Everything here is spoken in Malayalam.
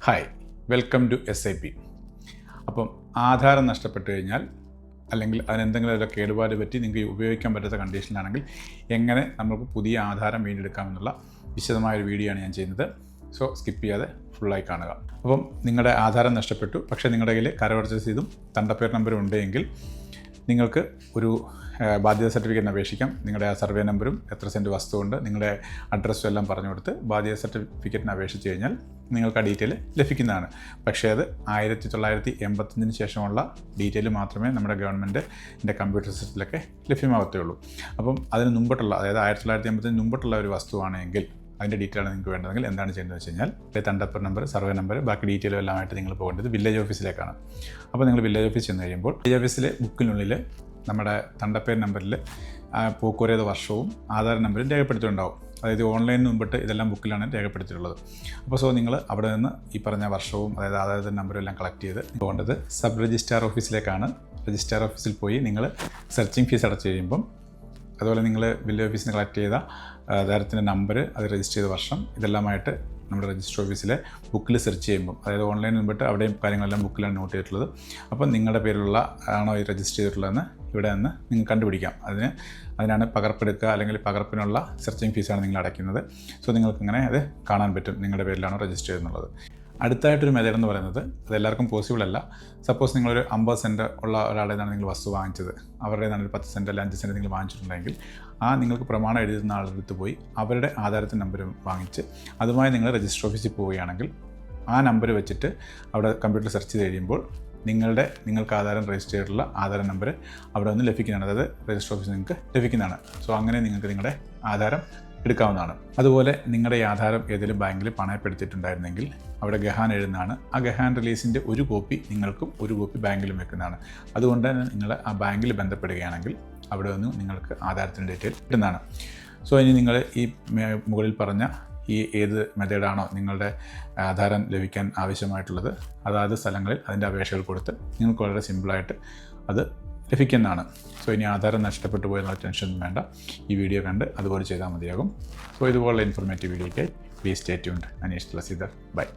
Hi, welcome to SIP. അപ്പം ആധാരം നഷ്ടപ്പെട്ടു കഴിഞ്ഞാൽ അല്ലെങ്കിൽ അതിനെന്തെങ്കിലും ഒരു കേടുപാട് പറ്റി നിങ്ങൾക്ക് ഉപയോഗിക്കാൻ പറ്റാത്ത കണ്ടീഷനിലാണെങ്കിൽ എങ്ങനെ നമുക്ക് പുതിയ ആധാരം വീണ്ടെടുക്കാമെന്നുള്ള വിശദമായൊരു വീഡിയോ ആണ് ഞാൻ ചെയ്യുന്നത്. സോ സ്കിപ്പ് ചെയ്യാതെ ഫുള്ളായി കാണുക. അപ്പം നിങ്ങളുടെ ആധാരം നഷ്ടപ്പെട്ടു, പക്ഷേ നിങ്ങളുടെ കയ്യിൽ കരമടച്ച രസീതും തണ്ടപ്പേർ നമ്പറും ഉണ്ടെങ്കിൽ നിങ്ങൾക്ക് ഒരു ബാധ്യത സർട്ടിഫിക്കറ്റിന് അപേക്ഷിക്കാം. നിങ്ങളുടെ ആ സർവേ നമ്പറും എത്ര സെൻറ്റ് വസ്തുവുണ്ട്, നിങ്ങളുടെ അഡ്രസ്സും എല്ലാം പറഞ്ഞു കൊടുത്ത് ബാധ്യത സർട്ടിഫിക്കറ്റിന് അപേക്ഷിച്ച് കഴിഞ്ഞാൽ നിങ്ങൾക്ക് ആ ഡീറ്റെയിൽ ലഭിക്കുന്നതാണ്. പക്ഷേ അത് 1985 ശേഷമുള്ള ഡീറ്റെയിൽ മാത്രമേ നമ്മുടെ ഗവൺമെൻറ്റിൻ്റെ കമ്പ്യൂട്ടർ സിസ്റ്റത്തിലൊക്കെ ലഭ്യമാകത്തുള്ളൂ. അപ്പം അതിന് മുമ്പോട്ടുള്ള, അതായത് 1985 മുമ്പോട്ടുള്ള ഒരു വസ്തുവാണെങ്കിൽ അതിൻ്റെ ഡീറ്റെയിലാണ് നിങ്ങൾക്ക് വേണ്ടതെങ്കിൽ എന്താണ് ചെയ്യേണ്ടതെന്ന് വെച്ച് കഴിഞ്ഞാൽ തണ്ടപ്പർ നമ്പർ, സർവേ നമ്പർ, ബാക്കി ഡീറ്റെയിലും എല്ലാമായിട്ട് നിങ്ങൾ പോകേണ്ടത് വില്ലേജ് ഓഫീസിലേക്കാണ്. അപ്പോൾ നിങ്ങൾ വില്ലേജ് ഓഫീസിൽ ചെന്ന് കഴിയുമ്പോൾ വില്ലേജ് ഓഫീസിലെ ബുക്കിനുള്ളിൽ നമ്മുടെ തണ്ടപ്പേർ നമ്പറിൽ പോക്കുവരവ് വർഷവും ആധാർ നമ്പറും രേഖപ്പെടുത്തിയിട്ടുണ്ടാവും. അതായത് ഓൺലൈനിന് മുമ്പിട്ട് ഇതെല്ലാം ബുക്കിലാണ് രേഖപ്പെടുത്തിയിട്ടുള്ളത്. അപ്പോൾ നിങ്ങൾ അവിടെ നിന്ന് ഈ പറഞ്ഞ വർഷവും അതായത് ആധാർ നമ്പറും എല്ലാം കളക്ട് ചെയ്ത് പോകേണ്ടത് സബ് രജിസ്ട്രാർ ഓഫീസിലേക്കാണ്. രജിസ്ട്രാർ ഓഫീസിൽ പോയി നിങ്ങൾ സെർച്ചിങ് ഫീസ് അടച്ചു കഴിയുമ്പം, അതുപോലെ നിങ്ങൾ വില്ലേജ് ഓഫീസിൽ നിന്ന് കളക്ട് ചെയ്ത ആധാരത്തിൻ്റെ നമ്പർ, അത് രജിസ്റ്റർ ചെയ്ത വർഷം, ഇതെല്ലാമായിട്ട് നമ്മുടെ രജിസ്റ്റർ ഓഫീസിലെ ബുക്കിൽ സെർച്ച് ചെയ്യുമ്പം, അതായത് ഓൺലൈനിൽ മുമ്പിട്ട് അവിടെയും കാര്യങ്ങളെല്ലാം ബുക്കിലാണ് നോട്ട് ചെയ്തിട്ടുള്ളത്. അപ്പം നിങ്ങളുടെ പേരിലുള്ള ആണോ ഈ രജിസ്റ്റർ ചെയ്തിട്ടുള്ളതെന്ന് ഇവിടെ നിന്ന് നിങ്ങൾക്ക് കണ്ടുപിടിക്കാം. അതിനാണ് പകർപ്പെടുക്കുക, അല്ലെങ്കിൽ പകർപ്പിനുള്ള സെർച്ചിങ് ഫീസാണ് നിങ്ങൾ അടയ്ക്കുന്നത്. സോ നിങ്ങൾക്കിങ്ങനെ അത് കാണാൻ പറ്റും നിങ്ങളുടെ പേരിലാണോ രജിസ്റ്റർ ചെയ്തെന്നുള്ളത്. അടുത്തായിട്ടൊരു മെത്തേഡ് എന്ന് പറയുന്നത്, അതെല്ലാവർക്കും പോസിബിൾ അല്ല. സപ്പോസ് നിങ്ങളൊരു 50 സെൻറ്റ് ഉള്ള ഒരാളുടേതാണ് നിങ്ങൾ വസ്തു വാങ്ങിച്ചത്, അവരുടേതാണ് ഒരു 10 സെൻറ്റ് അല്ലെങ്കിൽ 5 സെൻറ്റ് നിങ്ങൾ വാങ്ങിച്ചിട്ടുണ്ടെങ്കിൽ നിങ്ങൾക്ക് പ്രമാണം എഴുതുന്ന ആളുടെ അടുത്ത് പോയി അവരുടെ ആധാരത്തിൻ്റെ നമ്പർ വാങ്ങിച്ച് അതുമായി നിങ്ങൾ രജിസ്റ്റർ ഓഫീസിൽ പോവുകയാണെങ്കിൽ ആ നമ്പർ വെച്ചിട്ട് അവിടെ കമ്പ്യൂട്ടർ സെർച്ച് ചെയ്ത് കഴിയുമ്പോൾ നിങ്ങൾക്ക് ആധാരം രജിസ്റ്റർ ചെയ്തിട്ടുള്ള ആധാര നമ്പർ അവിടെ നിന്ന് ലഭിക്കുന്നതാണ്. അതായത് രജിസ്റ്റർ ഓഫീസിൽ നിങ്ങൾക്ക് ലഭിക്കുന്നതാണ്. സോ അങ്ങനെ നിങ്ങൾക്ക് നിങ്ങളുടെ ആധാരം എടുക്കാവുന്നതാണ്. അതുപോലെ നിങ്ങളുടെ ഈ ആധാരം ഏതെങ്കിലും ബാങ്കിൽ പണയപ്പെടുത്തിയിട്ടുണ്ടായിരുന്നെങ്കിൽ അവിടെ ഗഹാൻ എഴുതുന്നതാണ്. ആ ഗഹാൻ റിലീസിൻ്റെ ഒരു കോപ്പി നിങ്ങൾക്കും ഒരു കോപ്പി ബാങ്കിലും വെക്കുന്നതാണ്. അതുകൊണ്ട് തന്നെ നിങ്ങൾ ആ ബാങ്കിൽ ബന്ധപ്പെടുകയാണെങ്കിൽ അവിടെ നിന്ന് നിങ്ങൾക്ക് ആധാരത്തിൻ്റെ ഡീറ്റെയിൽ കിട്ടുന്നതാണ്. സോ ഇനി നിങ്ങൾ ഈ മുകളിൽ പറഞ്ഞ ഈ ഏത് മെത്തേഡാണോ നിങ്ങളുടെ ആധാരം ലഭിക്കാൻ ആവശ്യമായിട്ടുള്ളത്, അതാത് സ്ഥലങ്ങളിൽ അതിൻ്റെ അപേക്ഷകൾ കൊടുത്ത് നിങ്ങൾക്ക് വളരെ സിമ്പിളായിട്ട് അത് ലഭിക്കുന്നതാണ്. സോ ഇനി ആധാരം നഷ്ടപ്പെട്ടു പോയെന്നുള്ള ടെൻഷനൊന്നും വേണ്ട. ഈ വീഡിയോ കണ്ട് അതുപോലെ ചെയ്താൽ മതിയാകും. സോ ഇതുപോലുള്ള ഇൻഫോർമേറ്റീവ് വീഡിയോയ്ക്കായി please stay tuned. Aneesh Thulasidhar. By.